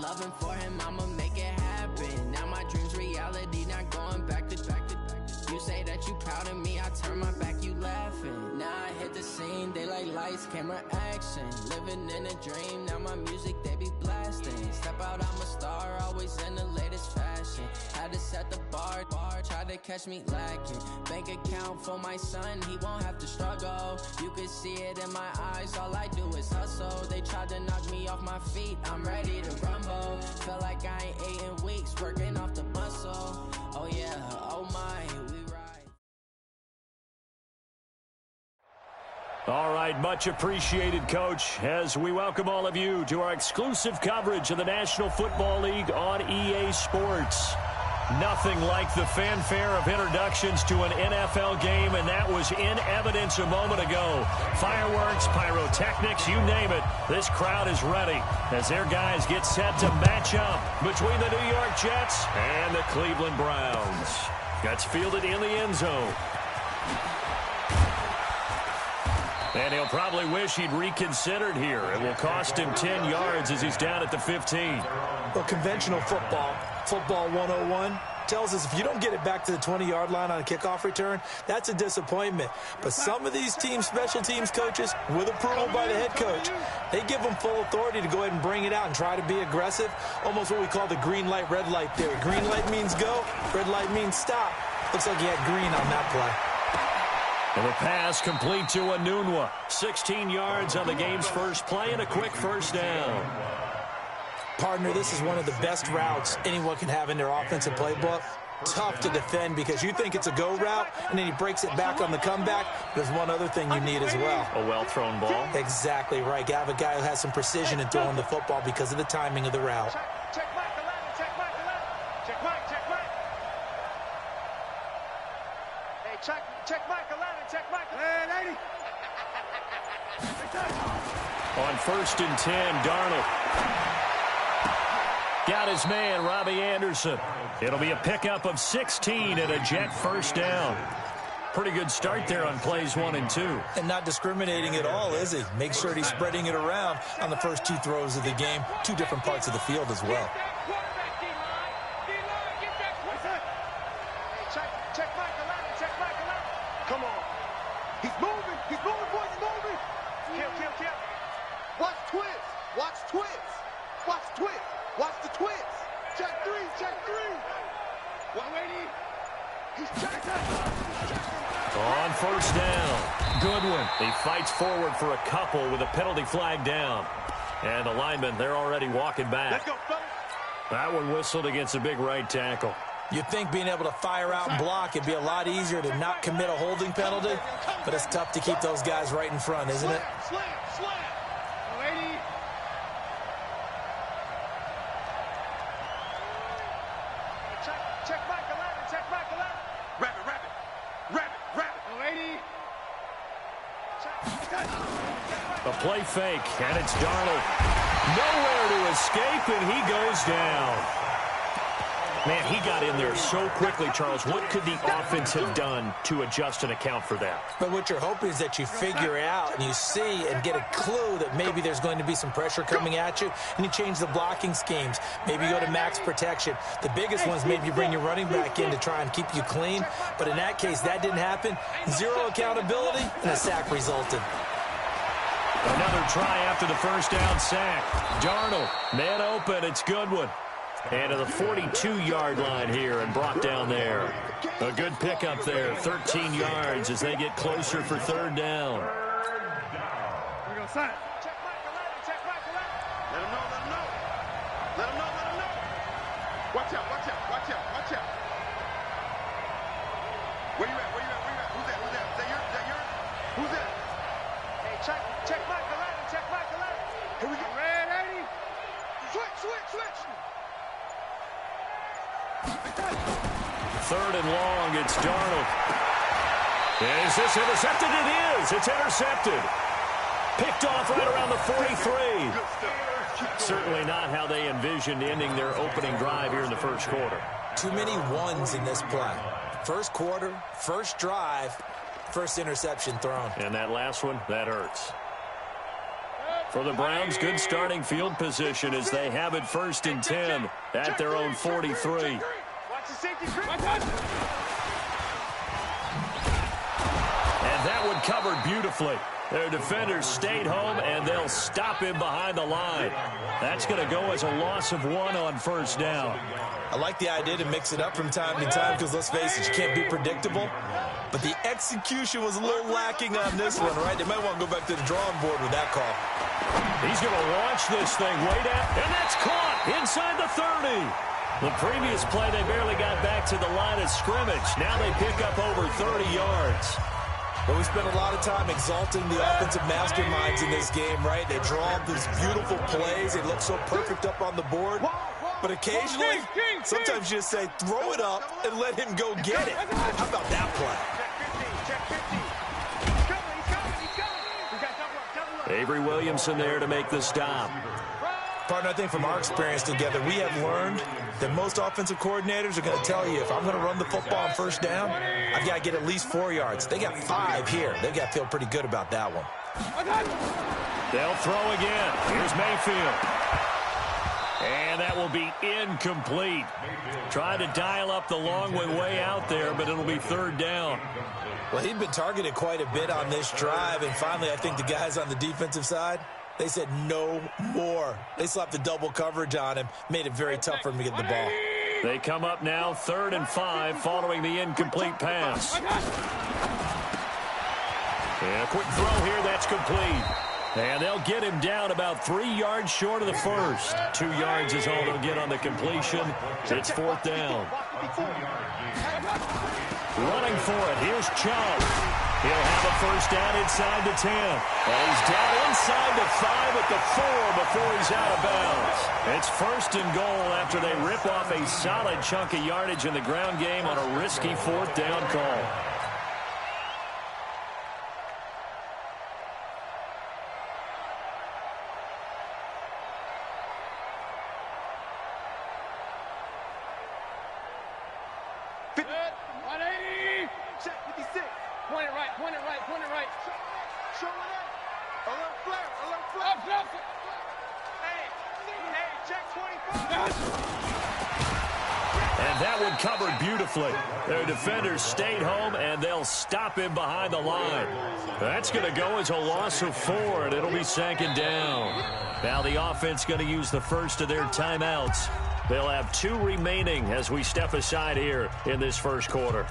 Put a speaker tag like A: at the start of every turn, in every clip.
A: loving for him, I'ma make it happen. Now my dream's reality, not going back to. You say that you proud of me, I turn my back, you laughing. Now I hit the scene, they like lights, camera, action. Living in a dream, now my music, they be blasting. Step out, I'm a star, always in the latest fashion. Had to set the bar, try to catch me lacking. Bank account for my son, he won't have to struggle. You can see it in my eyes, all I do is hustle. They tried to knock me off my feet, I'm ready to rumble. Felt like I ain't ate in weeks, working off the muscle. Oh yeah, oh my, we ride.
B: All right, much appreciated, Coach, as we welcome all of you to our exclusive coverage of the National Football League on EA Sports. Nothing like the fanfare of introductions to an NFL game, and that was in evidence a moment ago. Fireworks, pyrotechnics, you name it. This crowd is ready as their guys get set to match up between the New York Jets and the Cleveland Browns. That's fielded in the end zone. And he'll probably wish he'd reconsidered here. It will cost him 10 yards as he's down at the 15.
C: Well, conventional football 101, tells us if you don't get it back to the 20-yard line on a kickoff return, that's a disappointment. But some of these teams, special teams coaches, with approval by the head coach, they give them full authority to go ahead and bring it out and try to be aggressive. Almost what we call the green light, red light theory. Green light means go, red light means stop. Looks like he had green on that play.
B: And the pass complete to Anunwa. 16 yards on the game's first play and a quick first down.
C: Partner, this is one of the best routes anyone can have in their offensive playbook. Tough to defend because you think it's a go route, and then he breaks it back on the comeback. There's one other thing you need as well.
B: A well-thrown ball.
C: Exactly right. You have a guy who has some precision in throwing the football because of the timing of the route.
D: Check Mike 11, check Mike 11. Check Mike, check Mike. Hey, check Mike 11, check Mike 11.
B: On 1st and 10, Darnold. Got his man, Robbie Anderson. It'll be a pickup of 16 and a Jet first down. Pretty good start there on plays 1 and 2.
C: And not discriminating at all, is he? Make sure he's spreading it around on the first 2 throws of the game. 2 different parts of the field as well.
D: Check Mike 11, check Mike 11. Come on. He's moving, boys, he's moving. Kill. Watch twist, watch twist. Watch twist, watch the twist. Check 3. 180. He's checking.
B: On first down, Goodwin. He fights forward for a couple with a penalty flag down. And the linemen, they're already walking back.
D: Let's go, fellas.
B: That one whistled against a big right tackle.
C: You'd think being able to fire out and block, it'd be a lot easier to not commit a holding penalty, but it's tough to keep those guys right in front, isn't it?
D: Slam. 180. Check Mike 11, check Mike 11. Rabbit. 180.
B: A play fake, and it's Darnold. Nowhere to escape, and he goes down. Man, he got in there so quickly, Charles. What could the offense have done to adjust and account for that?
C: But what you're hoping is that you figure out and you see and get a clue that maybe there's going to be some pressure coming at you, and you change the blocking schemes. Maybe you go to max protection. The biggest one is maybe you bring your running back in to try and keep you clean. But in that case, that didn't happen. 0 accountability, and a sack resulted.
B: Another try after the first down sack. Darnold, man open, it's Goodwin. And to the 42-yard line here and brought down there. A good pickup there, 13 yards as they get closer for 3rd down.
D: Here we go, sign. Check Mike 11, check Mike 11. Let him know. Watch out. Where you at? Who's that? Is that yours? Who's that? Hey, check Mike 11, check Mike 11. Here we go. Red 80. Switch.
B: 3rd and long, it's Darnold. Is this intercepted? It is. It's intercepted. Picked off right around the 43. Certainly not how they envisioned ending their opening drive here in the first quarter.
C: Too many ones in this play. First quarter, first drive, first interception thrown.
B: And that last one, that hurts. For the Browns, good starting field position as they have it 1st and 10 at their own 43.
D: Watch the safety.
B: And that one covered beautifully. Their defenders stayed home, and they'll stop him behind the line. That's going to go as a loss of 1 on 1st down.
C: I like the idea to mix it up from time to time because, let's face it, you can't be predictable. But the execution was a little lacking on this one, right? They might want to go back to the drawing board with that call.
B: He's going to launch this thing way down, and that's caught inside the 30. The previous play, they barely got back to the line of scrimmage. Now they pick up over 30 yards.
C: But we spent a lot of time exalting the offensive masterminds in this game, right? They draw up these beautiful plays. They look so perfect up on the board. But occasionally, sometimes you just say, throw it up and let him go get it. How about that play?
B: Avery Williamson there to make the stop.
C: Partner, I think from our experience together, we have learned that most offensive coordinators are going to tell you, if I'm going to run the football on 1st down, I've got to get at least 4 yards. They got 5 here. They've got to feel pretty good about that one.
B: They'll throw again. Here's Mayfield. And that will be incomplete. Tried to dial up the long way out there, but it'll be 3rd down.
C: Well, he'd been targeted quite a bit on this drive, and finally I think the guys on the defensive side, they said no more. They slapped the double coverage on him, made it very tough for him to get the ball.
B: They come up now 3rd and 5 following the incomplete pass. And a quick throw here, that's complete. And they'll get him down about 3 yards short of the first. 2 yards is all they'll get on the completion. It's 4th down. Running for it, here's Chubb. He'll have a 1st down inside the 10. And he's down inside the 5 at the 4 before he's out of bounds. It's 1st and goal after they rip off a solid chunk of yardage in the ground game on a risky 4th down call. And that one covered beautifully. Their defenders stayed home, and they'll stop him behind the line. That's going to go as a loss of 4, and it'll be 2nd down. Now the offense going to use the first of their timeouts. They'll have 2 remaining as we step aside here in this first quarter.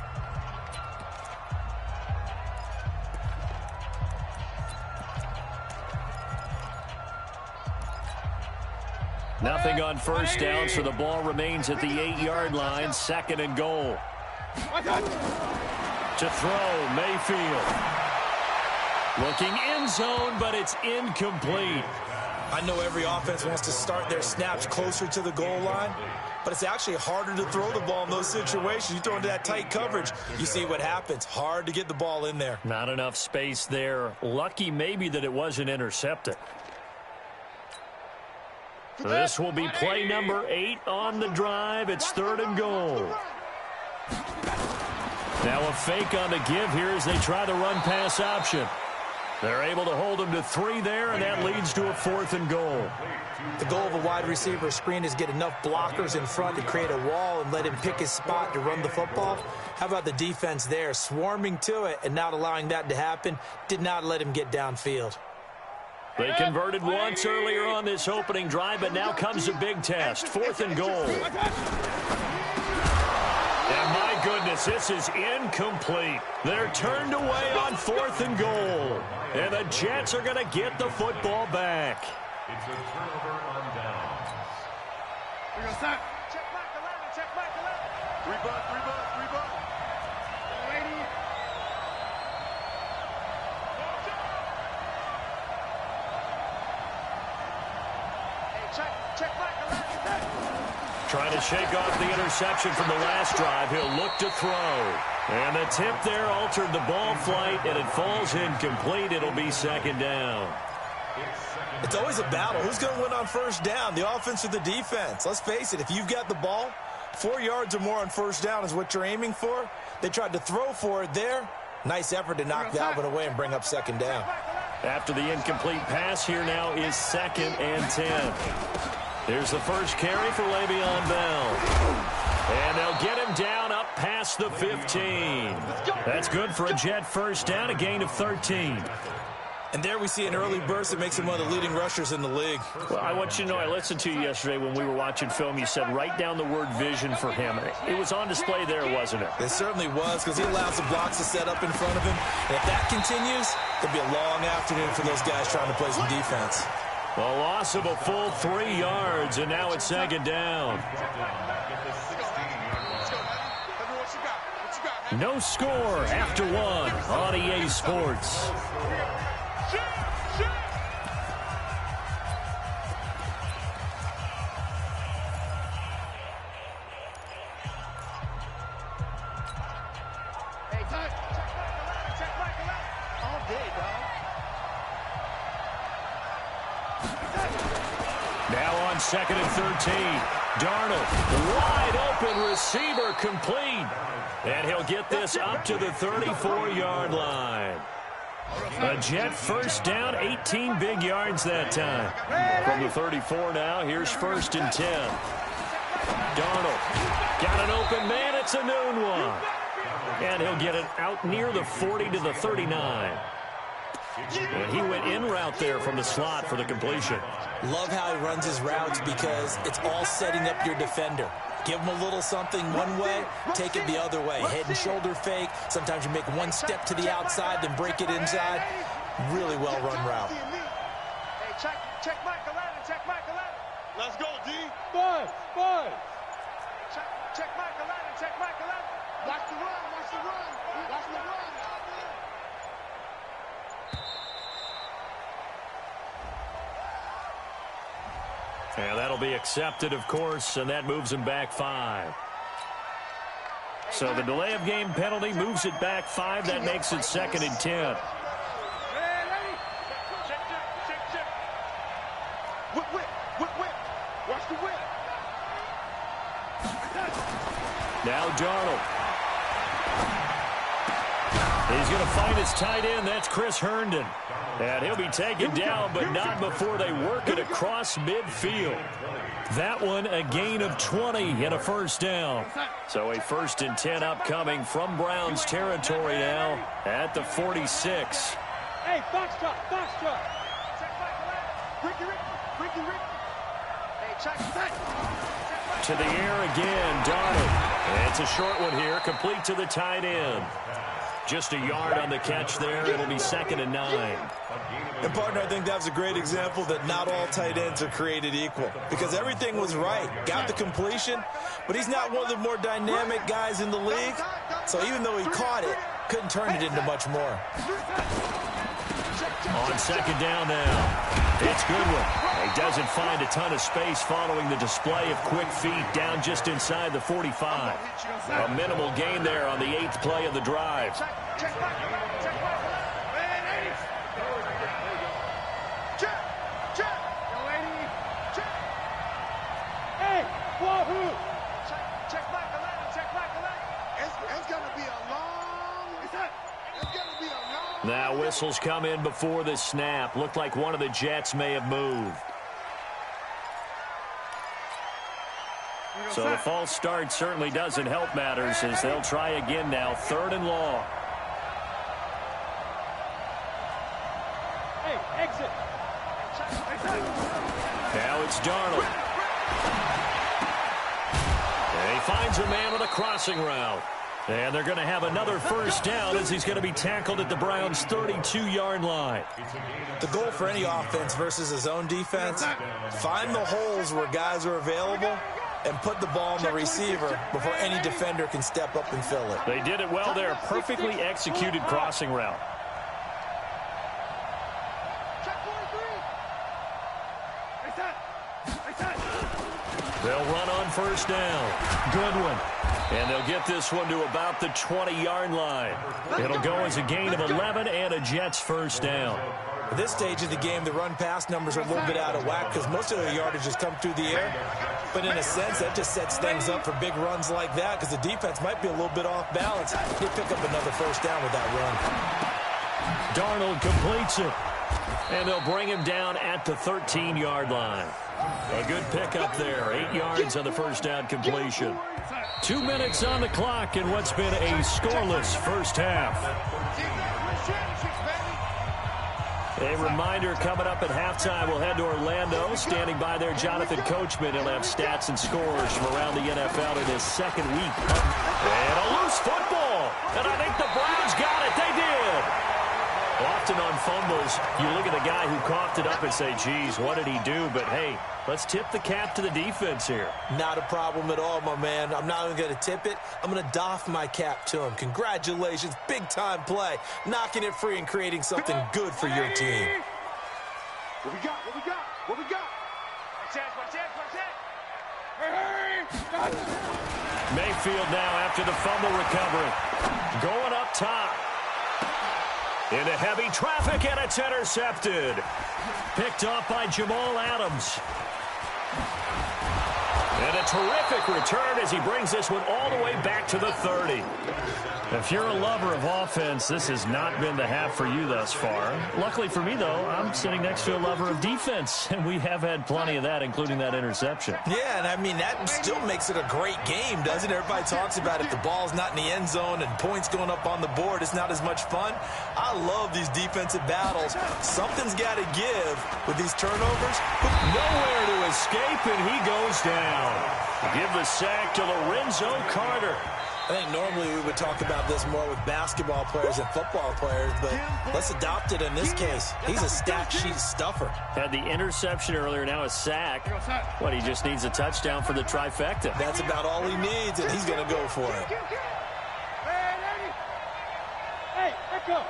B: Nothing on 1st down, so the ball remains at the 8-yard line. 2nd and goal. To throw, Mayfield. Looking end zone, but it's incomplete.
C: I know every offense wants to start their snaps closer to the goal line, but it's actually harder to throw the ball in those situations. You throw into that tight coverage, you see what happens. Hard to get the ball in there.
B: Not enough space there. Lucky maybe that it wasn't intercepted. This will be play number 8 on the drive. It's 3rd and goal. Now a fake on the give here as they try the run-pass option. They're able to hold him to 3 there, and that leads to a 4th and goal.
C: The goal of a wide receiver screen is get enough blockers in front to create a wall and let him pick his spot to run the football. How about the defense there, swarming to it and not allowing that to happen? Did not let him get downfield.
B: They converted once earlier on this opening drive, but now comes a big test. 4th and goal. And my goodness, this is incomplete. They're turned away on 4th and goal. And the Jets are going to get the football back.
D: It's a turnover on downs. We're going to start. Check back 11, check back 11. 3 bucks, 3 bucks, 3 bucks. Check back 11.
B: Trying to shake off the interception from the last drive. He'll look to throw. And the tip there altered the ball flight, and it falls incomplete. It'll be 2nd down.
C: It's always a battle. Who's going to win on 1st down, the offense or the defense? Let's face it, if you've got the ball, 4 yards or more on 1st down is what you're aiming for. They tried to throw for it there. Nice effort to knock that one away and bring up 2nd down.
B: After the incomplete pass, here now is 2nd and 10. Here's the first carry for Le'Veon Bell. And they'll get him down up past the 15. That's good for a Jet first down, a gain of 13.
C: And there we see an early burst that makes him one of the leading rushers in the league.
B: Well, I want you to know, I listened to you yesterday when we were watching film. You said write down the word vision for him. It was on display there, wasn't it?
C: It certainly was, because he allows the blocks to set up in front of him. And if that continues, it'll be a long afternoon for those guys trying to play some defense.
B: A loss of a full 3 yards, and now it's 2nd down. No score after 1 on EA Sports. Now on 2nd and 13. Darnold, wide open receiver, complete. And he'll get this up to the 34-yard line. A Jet first down, 18 big yards that time. From the 34 now, here's 1st and 10. Darnold got an open man. It's a noon one. And he'll get it out near the 40 to the 39. And he went in route there from the slot for the completion.
C: Love how he runs his routes because it's all setting up your defender. Give him a little something one way, take it the other way. Head and shoulder fake. Sometimes you make one step to the outside, then break it inside. Really well-run route.
D: Hey, check Michael Allen, check Michael Allen. Let's go, D.
E: Boy.
D: Check Michael Allen, check Michael Allen. Watch the run, watch the run, watch the run.
B: And that'll be accepted, of course, and that moves him back 5. So the delay of game penalty moves it back 5. That makes it 2nd and 10.
D: Whip. Watch the whip.
B: Now Darnold. He's going to find his tight end. That's Chris Herndon. And he'll be taken down, but not before they work it across midfield. That one, a gain of 20 and a first down. So a 1st and 10 upcoming from Browns territory now at the 46.
E: Hey, box truck.
D: Ricky. Hey, check.
B: To the air again, Darnold. And it's a short one here, complete to the tight end. Just a yard on the catch there. It'll be 2nd and 9.
C: And, partner, I think that was a great example that not all tight ends are created equal. Because everything was right. Got the completion, but he's not one of the more dynamic guys in the league. So even though he caught it, couldn't turn it into much more.
B: On 2nd down now. It's Goodwin. He doesn't find a ton of space following the display of quick feet down just inside the 45. A minimal gain there on the 8th play of the drive.
D: Check.
E: Hey, wahoo!
D: Check Michael Allen. It's going to be a long... It's going to be a long...
B: Now whistles come in before the snap. Looked like one of the Jets may have moved. So the false start certainly doesn't help matters as they'll try again now. 3rd and long.
E: Hey, exit.
B: Now it's Darnold. And he finds a man on a crossing route. And they're going to have another first down as he's going to be tackled at the Browns' 32-yard line.
C: The goal for any offense versus his own defense, find the holes where guys are available and put the ball on the receiver before any defender can step up and fill it.
B: They did it well there. Perfectly executed crossing route. They'll run on first down. Goodwin. And they'll get this one to about the 20-yard line. It'll go as a gain of 11 and a Jets first down.
C: At this stage of the game, the run-pass numbers are a little bit out of whack because most of their yardage has come through the air. But in a sense, that just sets things up for big runs like that because the defense might be a little bit off balance. They pick up another first down with that run.
B: Darnold completes it. And they'll bring him down at the 13-yard line. A good pickup there. 8 yards on the first down completion. 2 minutes on the clock in what's been a scoreless first half. A reminder coming up at halftime. We'll head to Orlando. Standing by there, Jonathan Coachman. He'll have stats and scores from around the NFL in his second week. And a loose football. And I think the Browns got it. They did. Often on fumbles, you look at the guy who coughed it up and say, geez, what did he do? But, hey, let's tip the cap to the defense here.
C: Not a problem at all, my man. I'm not even going to tip it. I'm going to doff my cap to him. Congratulations. Big-time play. Knocking it free and creating something good for your team.
D: What we got? What we got? What we got?
B: Mayfield now after the fumble recovery. Going up top. Into heavy traffic, and it's intercepted. Picked off by Jamal Adams. And a terrific return as he brings this one all the way back to the 30. If you're a lover of offense, this has not been the half for you thus far. Luckily for me, though, I'm sitting next to a lover of defense, and we have had plenty of that, including that interception.
C: Yeah, and I mean, that still makes it a great game, doesn't it? Everybody talks about if the ball's not in the end zone and points going up on the board, it's not as much fun. I love these defensive battles. Something's got to give with these turnovers.
B: Nowhere to escape, and he goes down. Give the sack to Lorenzo Carter.
C: I think normally we would talk about this more with basketball players and football players, but let's adopt it in this case. He's a stat sheet stuffer.
B: Had the interception earlier, now a sack. What, he just needs a touchdown for the trifecta.
C: That's about all he needs, and he's going to go for it.
E: Hey, let's go.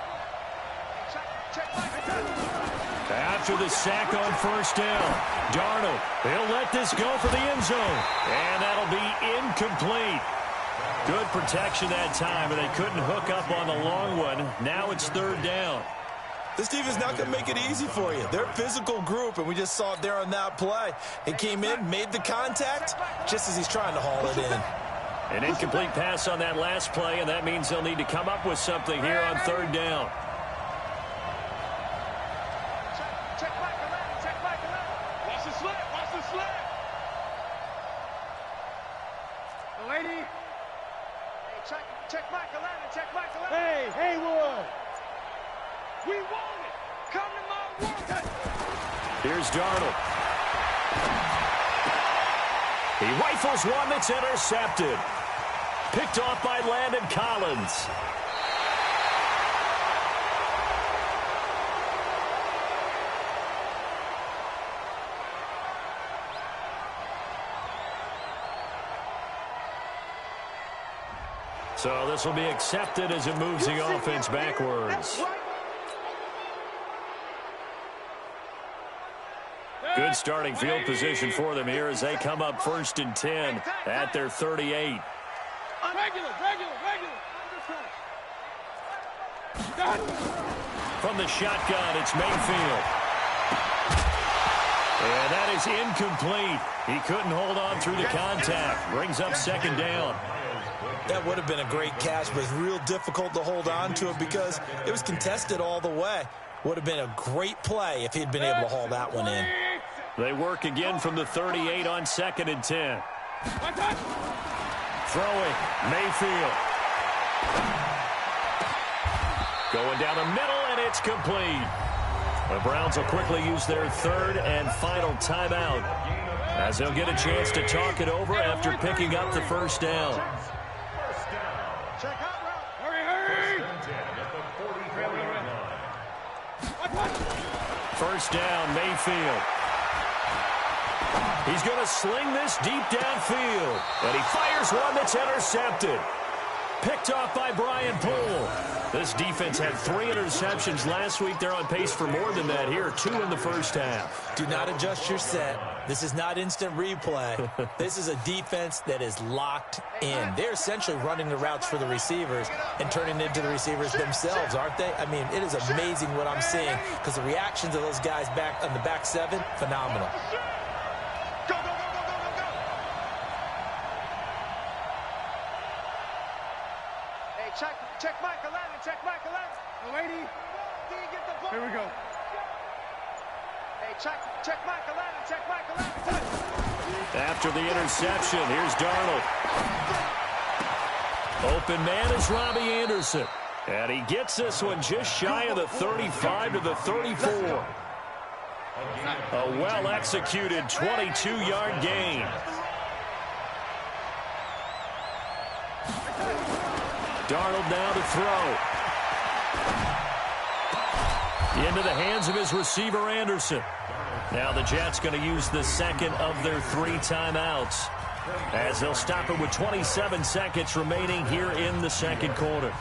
B: After the sack on first down, Darnold, he'll let this go for the end zone, and that'll be incomplete. Good protection that time, and they couldn't hook up on the long one. Now it's third down.
C: This team is not going to make it easy for you. They're a physical group, and we just saw it there on that play. He came in, made the contact, just as he's trying to haul it in.
B: An incomplete pass on that last play, and that means they'll need to come up with something here on third down.
E: Watch the slip. Watch the slip. The lady.
D: Check Michael Allen. Check Michael Allen.
E: Hey, Haywood.
D: We want it. Come to my world.
B: Here's Darnold. He rifles one that's intercepted. Picked off by Landon Collins. So this will be accepted as it moves the offense backwards. Good starting field position for them here as they come up 1st and 10 at their 38.
E: Regular.
B: From the shotgun, it's Mayfield. And that is incomplete. He couldn't hold on through the contact. Brings up 2nd down.
C: That would have been a great catch, but it's real difficult to hold on to it because it was contested all the way. Would have been a great play if he'd been able to haul that one in.
B: They work again from the 38 on 2nd and 10. Throwing, Mayfield. Going down the middle, and it's complete. The Browns will quickly use their 3rd and final timeout as they'll get a chance to talk it over after picking up the 1st down.
E: Hurry.
B: 1st down, Mayfield. He's going to sling this deep downfield. And he fires one that's intercepted. Picked off by Brian Poole. This defense had 3 interceptions last week. They're on pace for more than that here. 2 in the first half.
C: Do not adjust your set. This is not instant replay. This is a defense that is locked in. They're essentially running the routes for the receivers and turning into the receivers themselves, aren't they? I mean, it is amazing what I'm seeing because the reactions of those guys back on the back 7, phenomenal.
D: Go. Hey, check Michael Allen. Check Michael Allen.
E: The lady.
D: Did he get the ball?
E: Here we go.
B: After the interception, here's Darnold. Open man is Robbie Anderson. And he gets this one just shy of the 35 to the 34. A well-executed 22-yard gain. Darnold now to throw. Into the hands of his receiver, Anderson. Now the Jets going to use the second of their 3 timeouts, as they'll stop it with 27 seconds remaining here in the second quarter.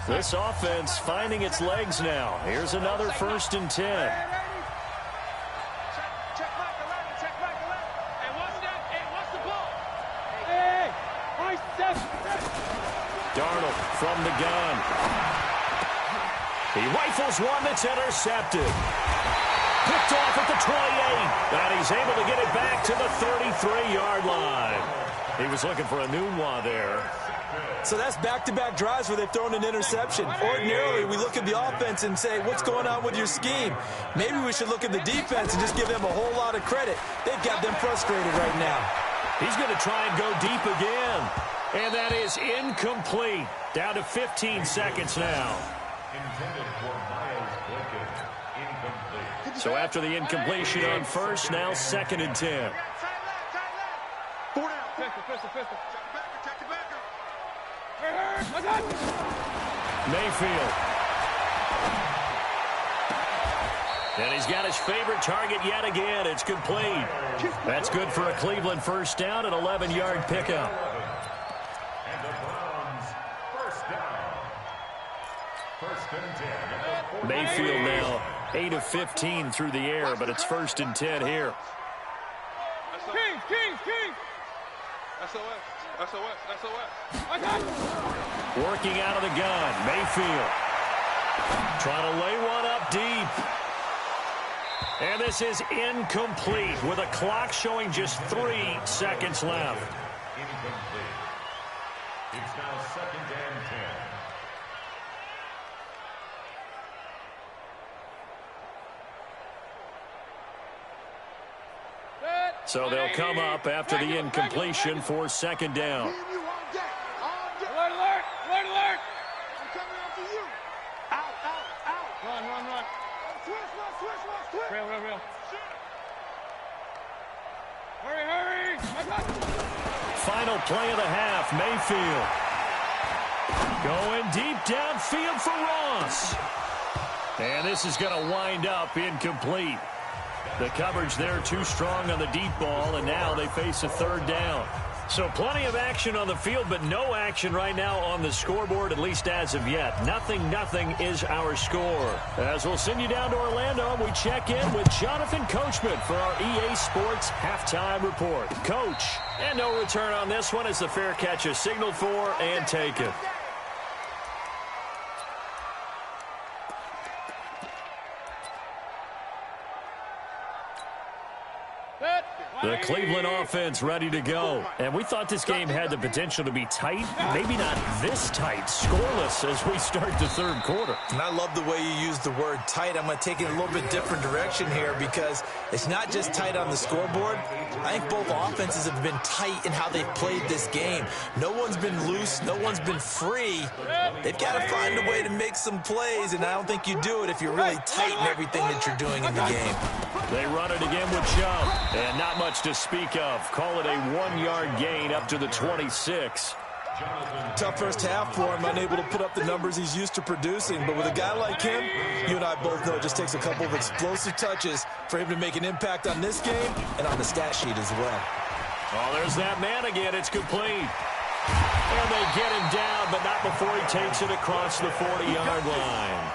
B: This offense finding its legs now. Here's another 1st and 10. Darnold from the gun. He rifles one that's intercepted. Picked off at the 28. And he's able to get it back to the 33-yard line. He was looking for a Nunwa there.
C: So that's back-to-back drives where they've thrown an interception. Ordinarily, we look at the offense and say, what's going on with your scheme? Maybe we should look at the defense and just give them a whole lot of credit. They've got them frustrated right now.
B: He's going to try and go deep again. And that is incomplete. Down to 15 seconds now. So after the incompletion on first, now 2nd and 10. Mayfield. And he's got his favorite target yet again. It's complete. That's good for a Cleveland first down, an 11-yard pickup.
F: And the Browns first down. 1st and 10.
B: Mayfield now 8 of 15 through the air, but it's 1st and 10 here.
E: King. SOS.
B: Working out of the gun, Mayfield. Trying to lay one up deep. And this is incomplete with a clock showing just 3 seconds left.
F: Incomplete. It's now 2nd and 10.
B: So they'll come up after the incompletion for 2nd down.
E: Alert! I'm coming after you. Out. Run. Switch. Real. Hurry.
B: Final play of the half, Mayfield. Going deep downfield for Ross. And this is going to wind up incomplete. The coverage there too strong on the deep ball, and now they face a 3rd down. So plenty of action on the field, but no action right now on the scoreboard, at least as of yet. Nothing is our score. As we'll send you down to Orlando, we check in with Jonathan Coachman for our EA Sports Halftime Report. Coach, and no return on this one as the fair catch is signaled for and taken. The Cleveland offense ready to go. And we thought this game had the potential to be tight. Maybe not this tight. Scoreless as we start the 3rd quarter.
C: And I love the way you use the word tight. I'm going to take it a little bit different direction here because it's not just tight on the scoreboard. I think both offenses have been tight in how they've played this game. No one's been loose. No one's been free. They've got to find a way to make some plays, and I don't think you do it if you're really tight in everything that you're doing in the game.
B: They run it again with Chubb, and not much to speak of. Call it a 1-yard gain up to the 26.
C: Tough first half for him, unable to put up the numbers he's used to producing. But with a guy like him, you and I both know it just takes a couple of explosive touches for him to make an impact on this game and on the stat sheet as well.
B: Oh, there's that man again. It's complete. And they get him down, but not before he takes it across the 40-yard line.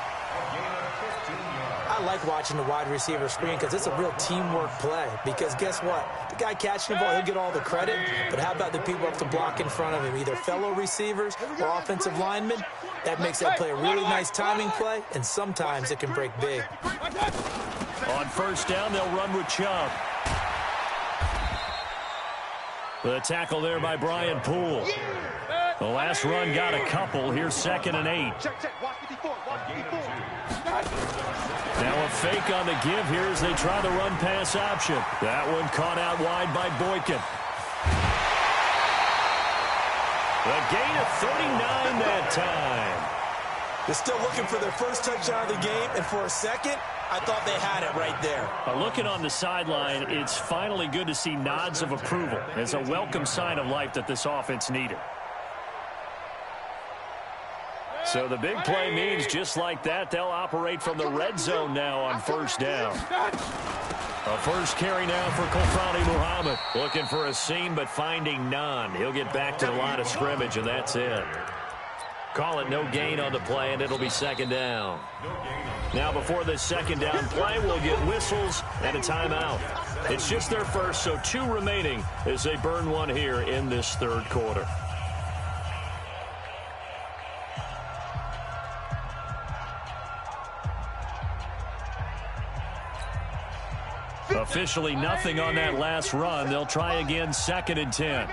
C: I like watching the wide receiver screen because it's a real teamwork play. Because guess what? The guy catching the ball, he'll get all the credit. But how about the people up to block in front of him, either fellow receivers or offensive linemen? That makes that play a really nice timing play, and sometimes it can break big.
B: On 1st down, they'll run with Chubb. The tackle there by Brian Poole. The last run got a couple. Here's 2nd and 8.
D: Check. Watch 54. Watch 54.
B: Now a fake on the give here as they try the run-pass option. That one caught out wide by Boykin. A gain of 39 that time.
C: They're still looking for their first touchdown of the game, and for a second, I thought they had it right there.
B: Looking on the sideline, it's finally good to see nods of approval. It's a welcome sign of life that this offense needed. So the big play means just like that, they'll operate from the red zone now on 1st down. A first carry now for Kofrani Muhammad. Looking for a seam, but finding none. He'll get back to the line of scrimmage, and that's it. Call it no gain on the play, and it'll be 2nd down. Now before this 2nd down play, we'll get whistles and a timeout. It's just their first, so 2 remaining as they burn one here in this 3rd quarter. Officially nothing on that last run. They'll try again, 2nd and 10.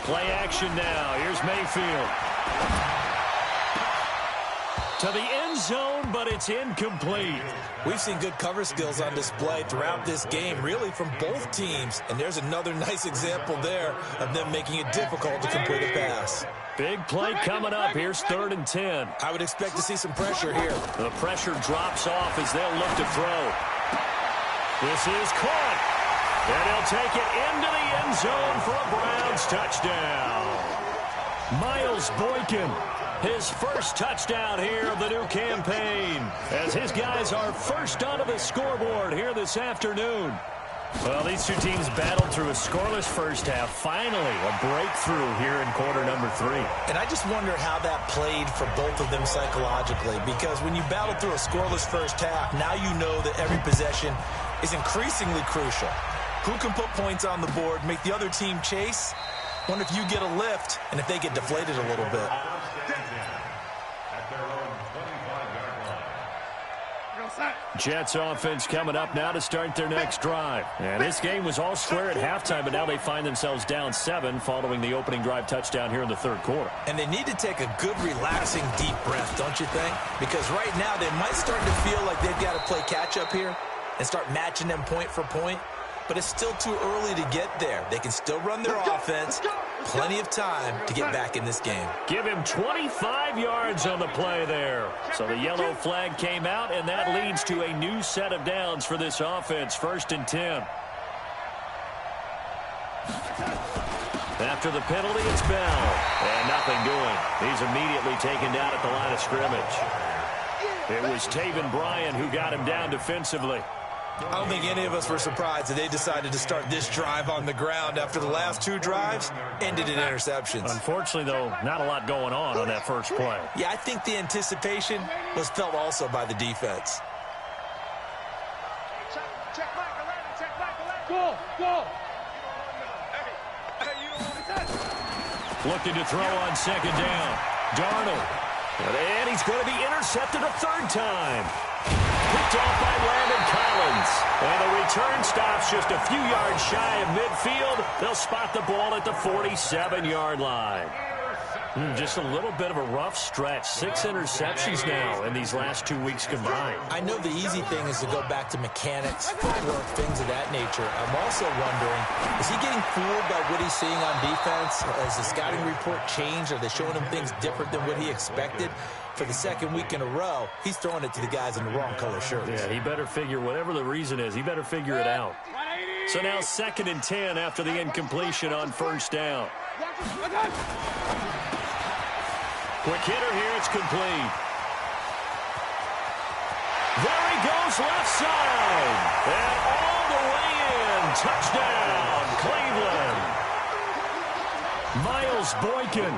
B: Play action now. Here's Mayfield. To the end zone, but it's incomplete.
C: We've seen good cover skills on display throughout this game, really from both teams. And there's another nice example there of them making it difficult to complete a pass.
B: Big play coming up. Here's 3rd and 10.
C: I would expect to see some pressure here.
B: The pressure drops off as they'll look to throw. This is caught. And he'll take it into the end zone for a Browns touchdown. Miles Boykin, his first touchdown here of the new campaign, as his guys are first onto the scoreboard here this afternoon. Well, these two teams battled through a scoreless first half. Finally, a breakthrough here in quarter number 3.
C: And I just wonder how that played for both of them psychologically, because when you battle through a scoreless first half, now you know that every possession is increasingly crucial. Who can put points on the board, make the other team chase? Wonder if you get a lift and if they get deflated a little bit.
B: Jets offense coming up now to start their next drive. And this game was all square at halftime, but now they find themselves down 7 following the opening drive touchdown here in the 3rd quarter.
C: And they need to take a good, relaxing, deep breath, don't you think? Because right now they might start to feel like they've got to play catch-up here and start matching them point for point. But it's still too early to get there. They can still run their offense. Plenty of time to get back in this game.
B: Give him 25 yards on the play there. So the yellow flag came out, and that leads to a new set of downs for this offense. 1st and 10. After the penalty, it's Bell. And nothing doing. He's immediately taken down at the line of scrimmage. It was Taven Bryan who got him down defensively.
C: I don't think any of us were surprised that they decided to start this drive on the ground after the last 2 drives ended in interceptions.
B: Unfortunately, though, not a lot going on that first play.
C: Yeah, I think the anticipation was felt also by the defense.
B: Looking to throw on 2nd down. Darnold. And he's going to be intercepted a 3rd time. Picked off by Landon Collins. And the return stops just a few yards shy of midfield. They'll spot the ball at the 47-yard line. Just a little bit of a rough stretch. 6 interceptions now in these last 2 weeks combined.
C: I know the easy thing is to go back to mechanics, footwork, things of that nature. I'm also wondering, is he getting fooled by what he's seeing on defense? Has the scouting report changed? Are they showing him things different than what he expected? For the 2nd week in a row, he's throwing it to the guys in the wrong color shirts.
B: Yeah, he better figure, whatever the reason is, he better figure it out. So now 2nd and 10 after the incompletion on 1st down. Quick hitter here, it's complete. There he goes, left side. And all the way in. Touchdown, Cleveland. Miles Boykin,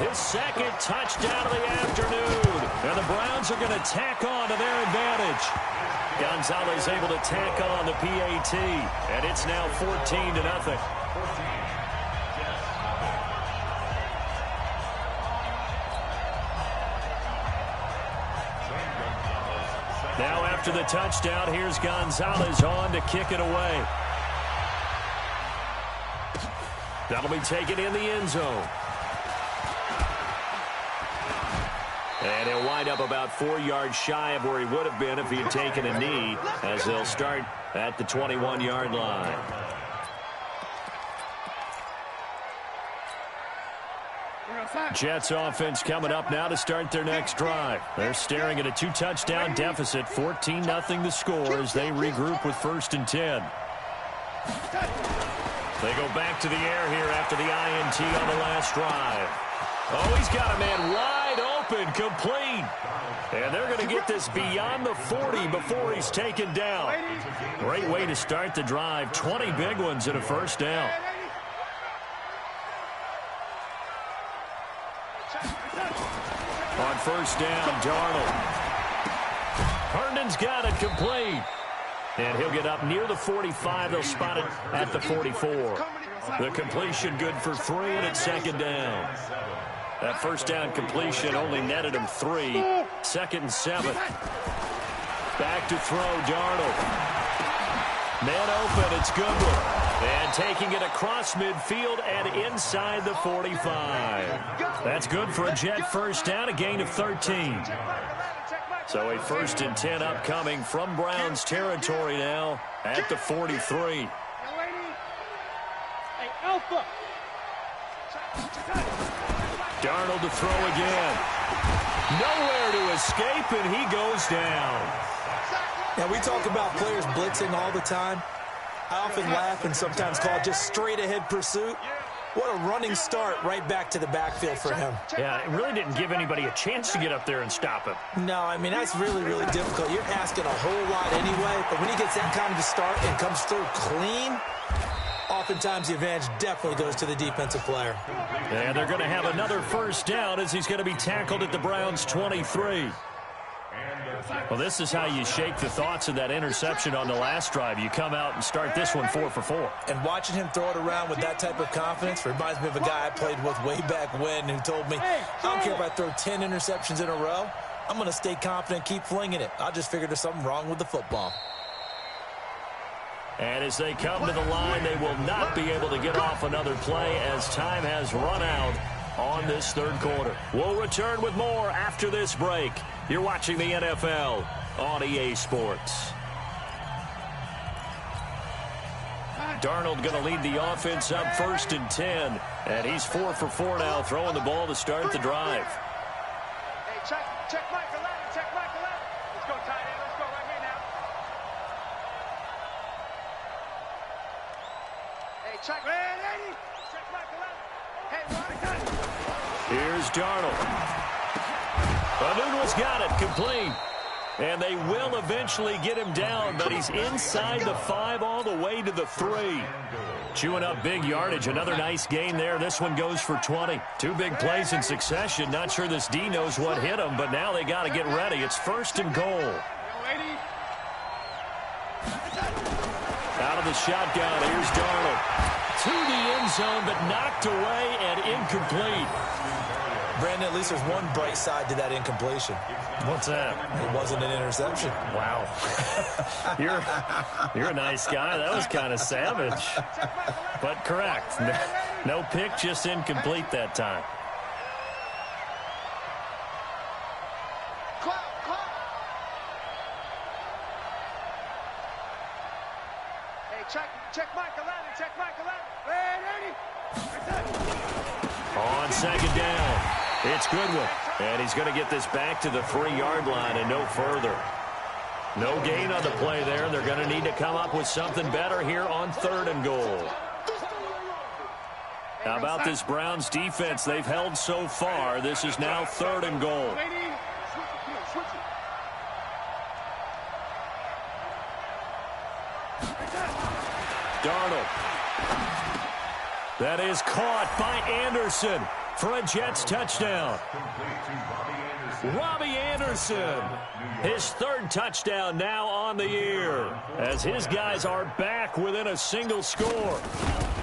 B: his 2nd touchdown of the afternoon. And the Browns are going to tack on to their advantage. Gonzalez able to tack on the PAT. And it's now 14-0. Now after the touchdown, here's Gonzalez on to kick it away. That'll be taken in the end zone. And he'll wind up about 4 yards shy of where he would have been if he had taken a knee, as they'll start at the 21-yard line. Jets offense coming up now to start their next drive. They're staring at a 2-touchdown deficit, 14-0 the score as they regroup with 1st and 10. They go back to the air here after the INT on the last drive. Oh, he's got a man wide open, complete. And they're going to get this beyond the 40 before he's taken down. Great way to start the drive. 20 big ones and a first down. On 1st down, Darnold. Herndon's got it complete. And he'll get up near the 45. They'll spot it at the 44. The completion good for 3, and it's 2nd down. That 1st down completion only netted him 3. 2nd and 7. Back to throw, Darnold. Man open, it's Goodwin. And taking it across midfield and inside the 45. That's good for a Jet 1st down, a gain of 13. So a 1st and 10 upcoming from Browns territory now at the 43.
E: Hey, Alpha.
B: Darnold to throw again. Nowhere to escape, and he goes down.
C: Now, we talk about players blitzing all the time. I often laugh and sometimes call it just straight-ahead pursuit. What a running start right back to the backfield for him.
B: Yeah, it really didn't give anybody a chance to get up there and stop him.
C: No, I mean, that's really, really difficult. You're asking a whole lot anyway, but when he gets that kind of a start and comes through clean, oftentimes the advantage definitely goes to the defensive player.
B: And they're going to have another 1st down as he's going to be tackled at the Browns' 23. Well, this is how you shake the thoughts of that interception on the last drive. You come out and start this one 4 for 4.
C: And watching him throw it around with that type of confidence reminds me of a guy I played with way back when who told me, I don't care if I throw 10 interceptions in a row. I'm going to stay confident, keep flinging it. I just figured there's something wrong with the football.
B: And as they come to the line, they will not be able to get off another play as time has run out on this 3rd quarter. We'll return with more after this break. You're watching the NFL on EA Sports. Darnold going to lead the offense up 1st and 10. And he's 4 for 4 now, throwing the ball to start the drive.
E: Hey, check Mike 11, check Mike 11. Let's go, tight end. Let's go right here now. Hey, check Mike 11. Hey, Ronnie,
B: Here's Darnold. Anunwa's got it, complete. And they will eventually get him down, but he's inside the 5 all the way to the 3. Chewing up big yardage. Another nice gain there. This one goes for 20. 2 big plays in succession. Not sure this D knows what hit him, but now they got to get ready. It's 1st and goal. Out of the shotgun, here's Darnold. To the end zone, but knocked away and incomplete.
C: Brandon, at least there's one bright side to that incompletion.
B: What's that?
C: It wasn't an interception.
B: Wow. You're a nice guy. That was kind of savage. But correct. No pick, just incomplete that time.
E: Hey, check Mike 11, check Mike 11.
B: On 2nd down. It's Goodwin, and he's going to get this back to the 3-yard line and no further. No gain on the play there, and they're going to need to come up with something better here on 3rd and goal. How about this Browns defense? They've held so far. This is now 3rd and goal. Darnold. That is caught by Anderson for a Jets touchdown. Robbie Anderson, his 3rd touchdown now on the year, as his guys are back within a single score.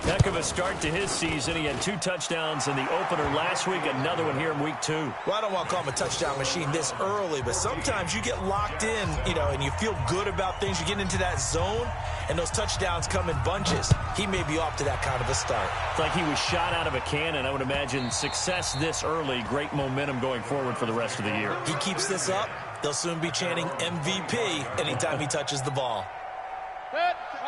B: Heck of a start to his season. He had 2 touchdowns in the opener last week, another one here in week 2.
C: Well, I don't want to call him a touchdown machine this early, but sometimes you get locked in, and you feel good about things. You get into that zone, and those touchdowns come in bunches. He may be off to that kind of a start.
B: It's like he was shot out of a cannon. I would imagine success this early, great momentum going forward for the rest of the year.
C: He keeps this up, they'll soon be chanting MVP anytime he touches the ball.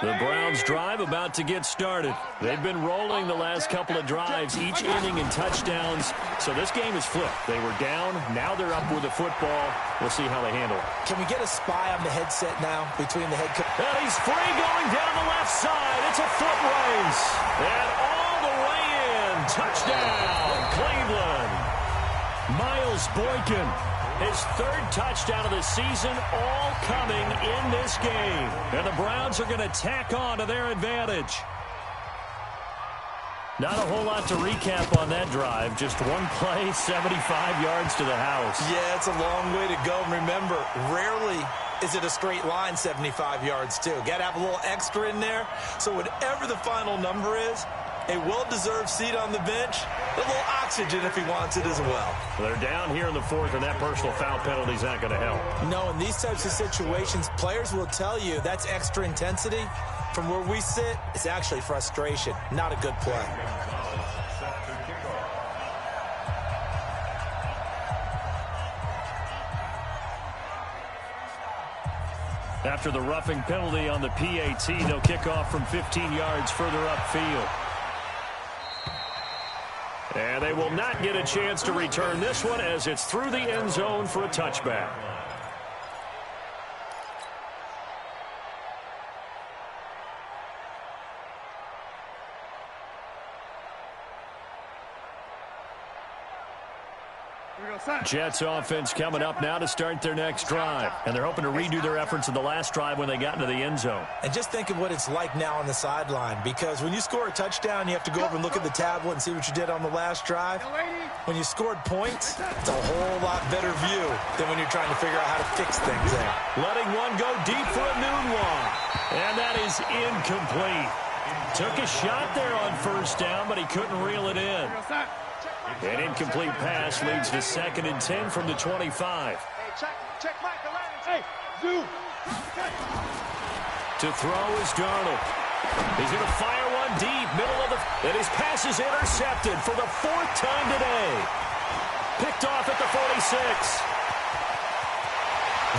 B: The Browns drive about to get started. They've been rolling the last couple of drives, each inning in touchdowns. So this game is flipped. They were down. Now they're up with the football. We'll see how they handle it.
C: Can we get a spy on the headset now between the head coach?
B: And he's free going down the left side. It's a foot race. And all the way in. Touchdown, Cleveland. Miles Boykin. His 3rd touchdown of the season, all coming in this game. And the Browns are going to tack on to their advantage. Not a whole lot to recap on that drive. Just one play, 75 yards to the house.
C: Yeah, it's a long way to go. And remember, rarely is it a straight line 75 yards, too. Got to have a little extra in there. So whatever the final number is, a well-deserved seat on the bench, a little oxygen if he wants it as well.
B: They're down here in the 4th, and that personal foul penalty is not going to help.
C: No, in these types of situations, players will tell you that's extra intensity. From where we sit, it's actually frustration, not a good play.
B: After the roughing penalty on the PAT, they'll kick off from 15 yards further upfield. And they will not get a chance to return this one as it's through the end zone for a touchback. Jets offense coming up now to start their next drive. And they're hoping to redo their efforts in the last drive when they got into the end zone.
C: And just think of what it's like now on the sideline, because when you score a touchdown, you have to go over and look at the tablet and see what you did on the last drive. When you scored points, it's a whole lot better view than when you're trying to figure out how to fix things there.
B: Letting one go deep for a noon one. And that is incomplete. Took a shot there on 1st down, but he couldn't reel it in. An incomplete pass leads to 2nd and 10 from the 25.
E: Hey, check Michael. Hey, Zoo.
B: To throw is Darnold. He's going to fire one deep, middle of the... And his pass is intercepted for the 4th time today. Picked off at the 46.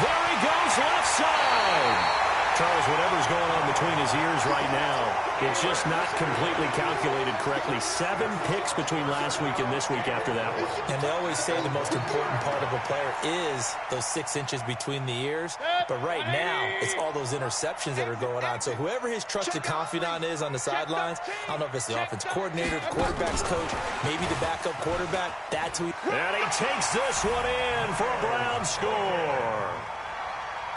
B: There he goes, left side. Charles, whatever's going on between his ears right now, it's just not completely calculated correctly. 7 picks between last week and this week after that one.
C: And they always say the most important part of a player is those 6 inches between the ears. But right now, it's all those interceptions that are going on. So whoever his trusted confidant is on the sidelines, I don't know if it's the offense coordinator, the quarterback's coach, maybe the backup quarterback, that's who.
B: And he takes this one in for a Browns score.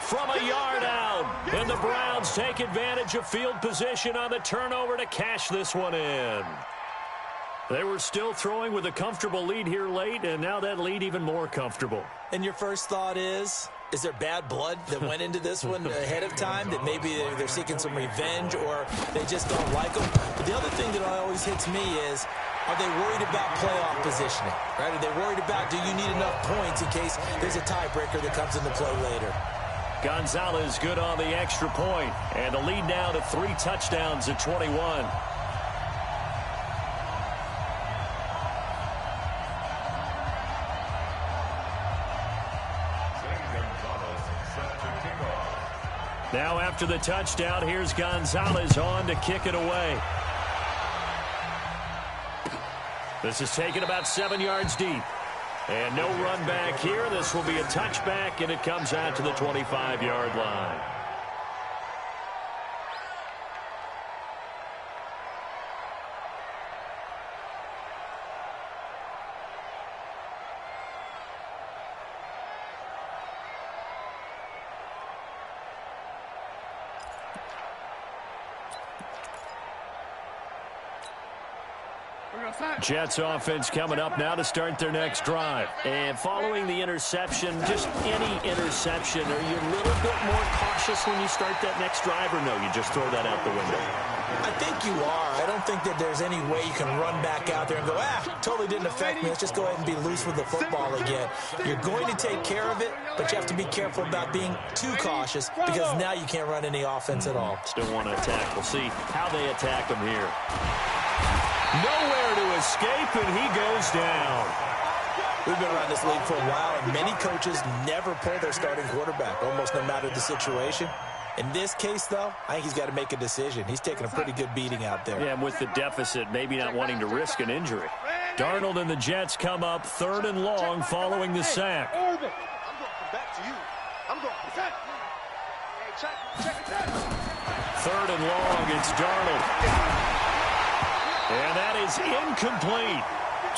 B: From a yard out, and the Browns take advantage of field position on the turnover to cash this one in. They were still throwing with a comfortable lead here late, and now that lead even more comfortable.
C: And your first thought is there bad blood that went into this one ahead of time, that maybe they're seeking some revenge or they just don't like them? But the other thing that always hits me is, are they worried about playoff positioning? Right? Are they worried about, do you need enough points in case there's a tiebreaker that comes into play later?
B: Gonzalez good on the extra point, and the lead now to 3 touchdowns at 21. Now after the touchdown, here's Gonzalez on to kick it away. This is taken about 7 yards deep. And no run back here. This will be a touchback, and it comes out to the 25-yard line. Jets offense coming up now to start their next drive. And following the interception, just any interception, are you a little bit more cautious when you start that next drive, or no, you just throw that out the window?
C: I think you are. I don't think that there's any way you can run back out there and go, totally didn't affect me. Let's just go ahead and be loose with the football again. You're going to take care of it, but you have to be careful about being too cautious because now you can't run any offense at all.
B: Still want to attack. We'll see how they attack him here. Nowhere to escape, and he goes down.
C: We've been around this league for a while, and many coaches never pull their starting quarterback, almost no matter the situation. In this case, though, I think he's got to make a decision. He's taking a pretty good beating out there.
B: Yeah, and with the deficit, maybe not wanting to risk an injury. Darnold and the Jets come up 3rd and long following the sack.
D: I'm going to come back to you. I'm going to come back. Hey,
B: 3rd and long, it's Darnold. And that is incomplete.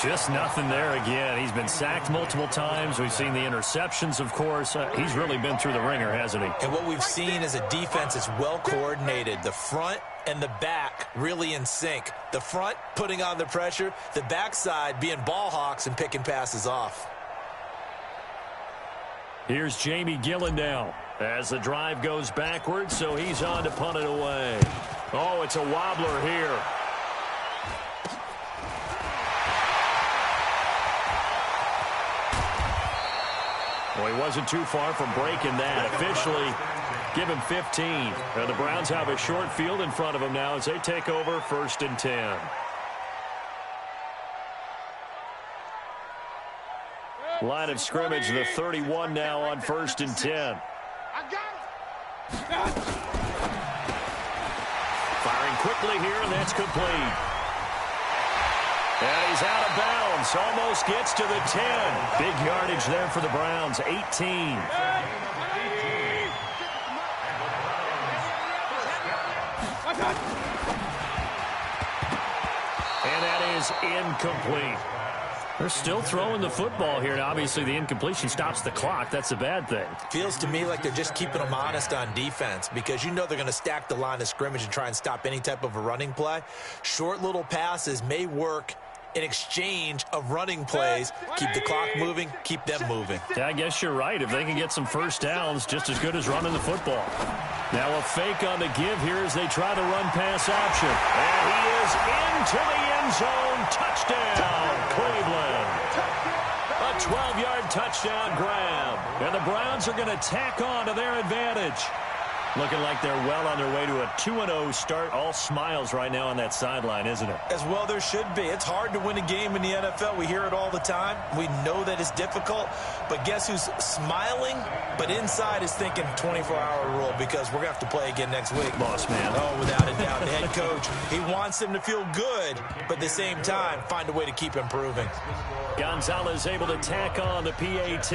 B: Just nothing there again. He's been sacked multiple times. We've seen the interceptions, of course. He's really been through the ringer, hasn't he?
C: And what we've seen is a defense that's well coordinated. The front and the back really in sync. The front putting on the pressure. The backside being ball hawks and picking passes off.
B: Here's Jamie Gillen now as the drive goes backwards, so he's on to punt it away. Oh, it's a wobbler here. Well, he wasn't too far from breaking that. Officially, give him 15. Now the Browns have a short field in front of them now as they take over 1st and 10. Line of scrimmage, the 31 now on 1st and 10. Firing quickly here, and that's complete. And he's out of bounds. Almost gets to the 10. Big yardage there for the Browns. 18. And that is incomplete. They're still throwing the football here. Now, obviously, the incompletion stops the clock. That's a bad thing.
C: Feels to me like they're just keeping them honest on defense because you know they're going to stack the line of scrimmage and try and stop any type of a running play. Short little passes may work in exchange of running plays. Keep the clock moving, keep them moving.
B: Yeah, I guess you're right. If they can get some first downs, just as good as running the football. Now a fake on the give here as they try the run-pass option. And he is into the end zone. Touchdown, Cleveland. A 12-yard touchdown grab. And the Browns are going to tack on to their advantage. Looking like they're well on their way to a 2-0 start. All smiles right now on that sideline, isn't it?
C: As well there should be. It's hard to win a game in the NFL. We hear it all the time. We know that it's difficult. But guess who's smiling? But inside is thinking 24-hour rule because we're going to have to play again next week.
B: Boss man.
C: Oh, without a doubt. The head coach, he wants them to feel good, but at the same time, find a way to keep improving.
B: Gonzalez able to tack on the PAT.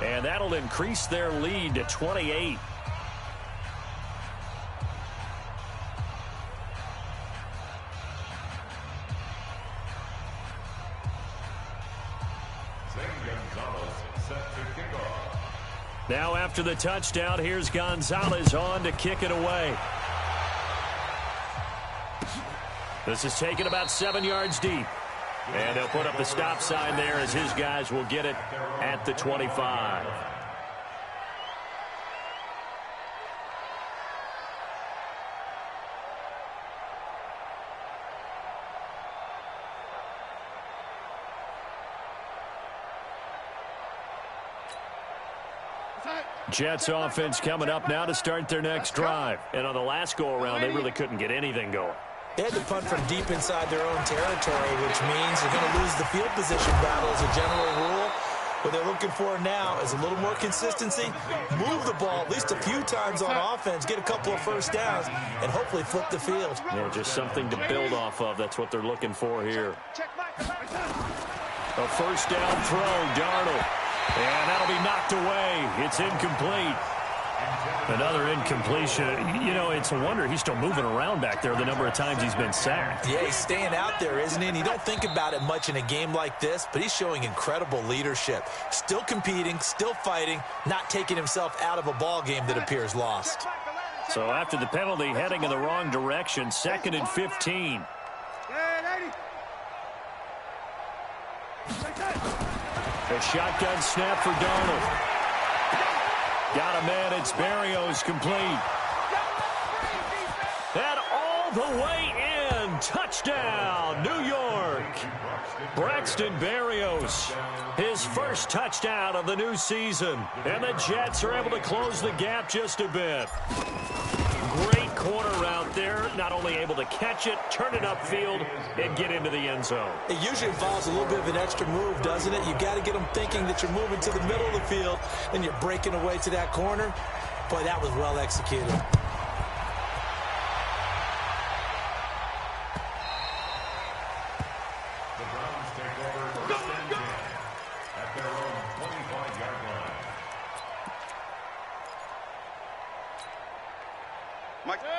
B: And that'll increase their lead to 28. Now after the touchdown, here's Gonzalez on to kick it away. This is taken about 7 yards deep. And they'll put up the stop sign there as his guys will get it at the 25. Jets offense coming up now to start their next drive. And on the last go-around, they really couldn't get anything going.
C: They had to punt from deep inside their own territory, which means they're going to lose the field position battle as a general rule. What they're looking for now is a little more consistency, move the ball at least a few times on offense, get a couple of first downs, and hopefully flip the field.
B: Yeah, just something to build off of. That's what they're looking for here. A first down throw, Darnold. And that'll be knocked away. It's incomplete. Another incompletion. You know, it's a wonder he's still moving around back there the number of times he's been sacked.
C: Yeah, he's staying out there, isn't he? And you don't think about it much in a game like this, but he's showing incredible leadership. Still competing, still fighting, not taking himself out of a ball game that appears lost.
B: So after the penalty, heading in the wrong direction, 2nd and 15. A shotgun snap for Donald. Got a man. It's Berrios complete. And all the way in. Touchdown, New York. Braxton Berrios, his first touchdown of the new season. And the Jets are able to close the gap just a bit. Great corner out there. Not only able to catch it, turn it upfield, and get into the end zone.
C: It usually involves a little bit of an extra move, doesn't it? You got to get them thinking that you're moving to the middle of the field, and you're breaking away to that corner. Boy, that was well executed.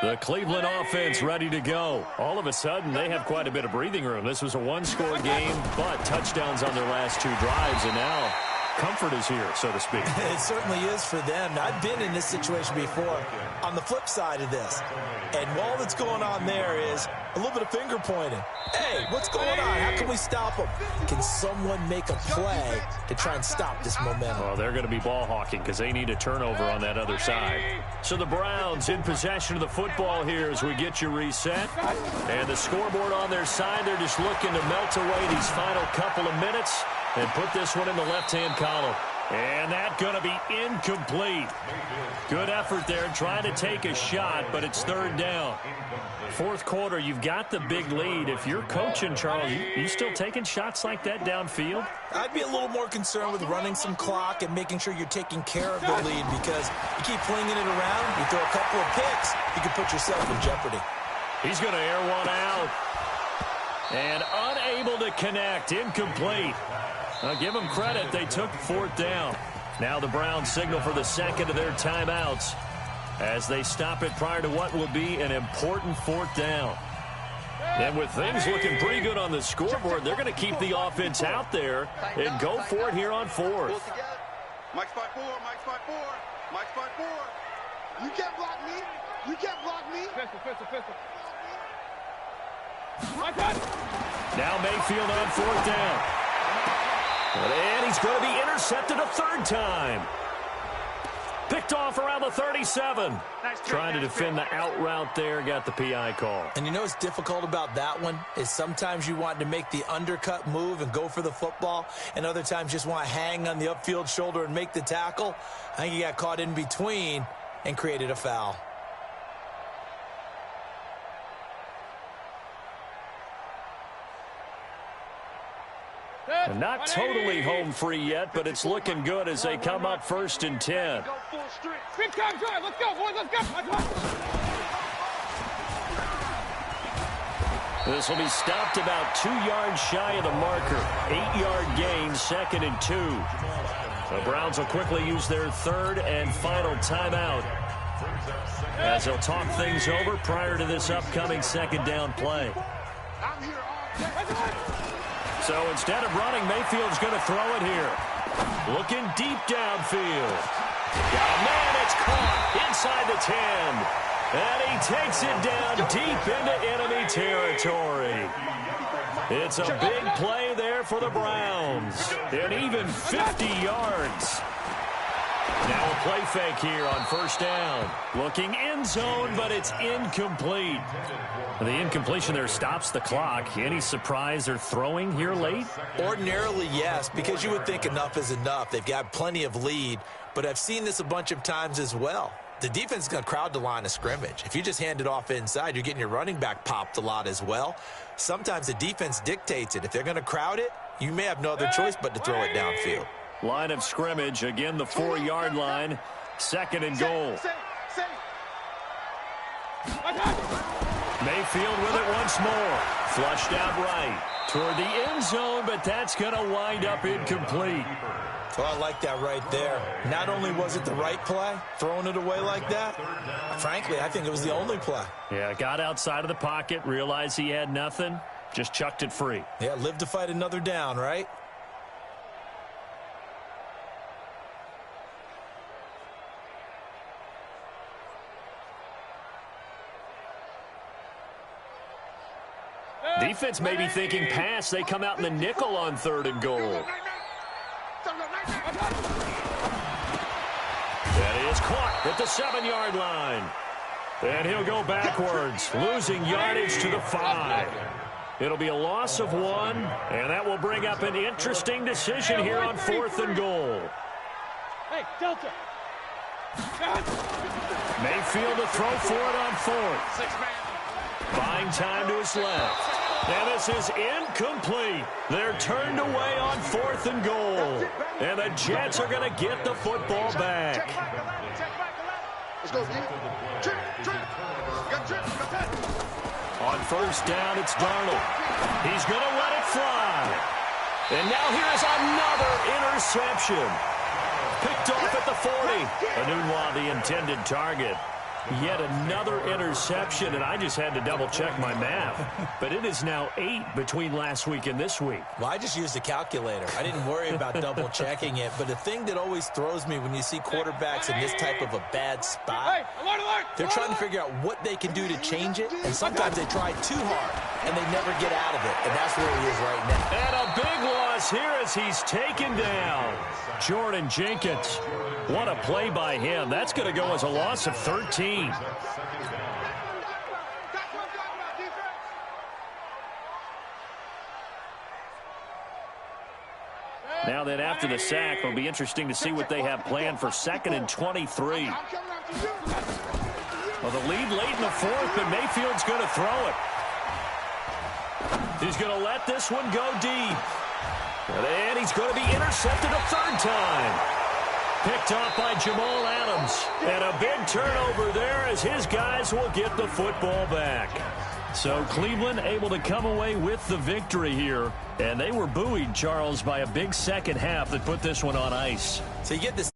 B: The Cleveland offense ready to go. All of a sudden, they have quite a bit of breathing room. This was a one-score game, but touchdowns on their last 2 drives, and now comfort is here, so to speak.
C: It certainly is for them. I've been in this situation before on the flip side of this. And all that's going on there is a little bit of finger pointing. Hey, what's going on? How can we stop them? Can someone make a play to try and stop this momentum?
B: Well, they're going to be ball hawking because they need a turnover on that other side. So the Browns in possession of the football here as we get you reset. And the scoreboard on their side, they're just looking to melt away these final couple of minutes and put this one in the left-hand column. And that's going to be incomplete. Good effort there trying to take a shot, but it's 3rd down. 4th quarter, you've got the big lead. If you're coaching, Charles, you still taking shots like that downfield?
C: I'd be a little more concerned with running some clock and making sure you're taking care of the lead, because you keep flinging it around, you throw a couple of picks, you can put yourself in jeopardy.
B: He's going to air one out. And unable to connect, incomplete. I'll give them credit. They took 4th down. Now the Browns signal for the second of their timeouts as they stop it prior to what will be an important 4th down. And with things looking pretty good on the scoreboard, they're going to keep the offense out there and go for it here on 4th.
D: Mike's 5-4, Mike's 5-4, Mike's 5-4. You can't block me. You can't block me. Pistol.
B: Now Mayfield on 4th down. And he's going to be intercepted a 3rd time. Picked off around the 37. Trying to defend the out route there. Got the PI call.
C: And you know what's difficult about that one is sometimes you want to make the undercut move and go for the football, and other times just want to hang on the upfield shoulder and make the tackle. I think he got caught in between and created a foul.
B: And not totally home free yet, but it's looking good as they come up 1st and 10.
E: Big time drive. Let's go, boys. Let's go.
B: This will be stopped about 2 yards shy of the marker. 8-yard gain, 2nd and 2. The Browns will quickly use their 3rd and final timeout as they'll talk things over prior to this upcoming 2nd down play. So instead of running, Mayfield's going to throw it here. Looking deep downfield. Got a man, it's caught inside the 10. And he takes it down deep into enemy territory. It's a big play there for the Browns. And even 50 yards. Now a play fake here on 1st down. Looking end zone, but it's incomplete. The incompletion there stops the clock. Any surprise they're throwing here late?
C: Ordinarily, yes, because you would think enough is enough. They've got plenty of lead, but I've seen this a bunch of times as well. The defense is going to crowd the line of scrimmage. If you just hand it off inside, you're getting your running back popped a lot as well. Sometimes the defense dictates it. If they're going to crowd it, you may have no other choice but to throw it downfield.
B: Line of scrimmage, again the 4-yard line. 2nd and goal. Mayfield with it once more. Flushed out right toward the end zone, but that's going to wind up incomplete.
C: Oh, I like that right there. Not only was it the right play, throwing it away like that, frankly, I think it was the only play.
B: Yeah, got outside of the pocket, realized he had nothing, just chucked it free.
C: Yeah, live to fight another down, right?
B: Defense may be thinking pass. They come out in the nickel on 3rd and goal. And he is caught at the 7-yard line. And he'll go backwards, losing yardage to the 5. It'll be a loss of 1, and that will bring up an interesting decision here on 4th and goal.
E: Hey, Delta.
B: Mayfield to throw for it on 4th. Buying time to his left. And this is incomplete. They're turned away on 4th and goal. And the Jets are going to get the football back.
D: Let's go, D.
B: On 1st down, it's Darnold. He's going to let it fly. And now here's another interception. Picked off at the 40. Anunwa, the intended target. Yet another interception, and I just had to double-check my math. But it is now 8 between last week and this week.
C: Well, I just used a calculator. I didn't worry about double-checking it. But the thing that always throws me when you see quarterbacks in this type of a bad spot, they're trying to figure out what they can do to change it, and sometimes they try too hard, and they never get out of it. And that's where he is right now.
B: And a big loss here as he's taken down. Jordan Jenkins. What a play by him. That's going to go as a loss of 13. Now then, after the sack, it'll be interesting to see what they have planned for 2nd and 23. Well, the lead late in the 4th, but Mayfield's going to throw it. He's going to let this one go deep. And he's going to be intercepted a 3rd time. Picked off by Jamal Adams. And a big turnover there as his guys will get the football back. So Cleveland able to come away with the victory here. And they were buoyed, Charles, by a big second half that put this one on ice.
C: So you get this.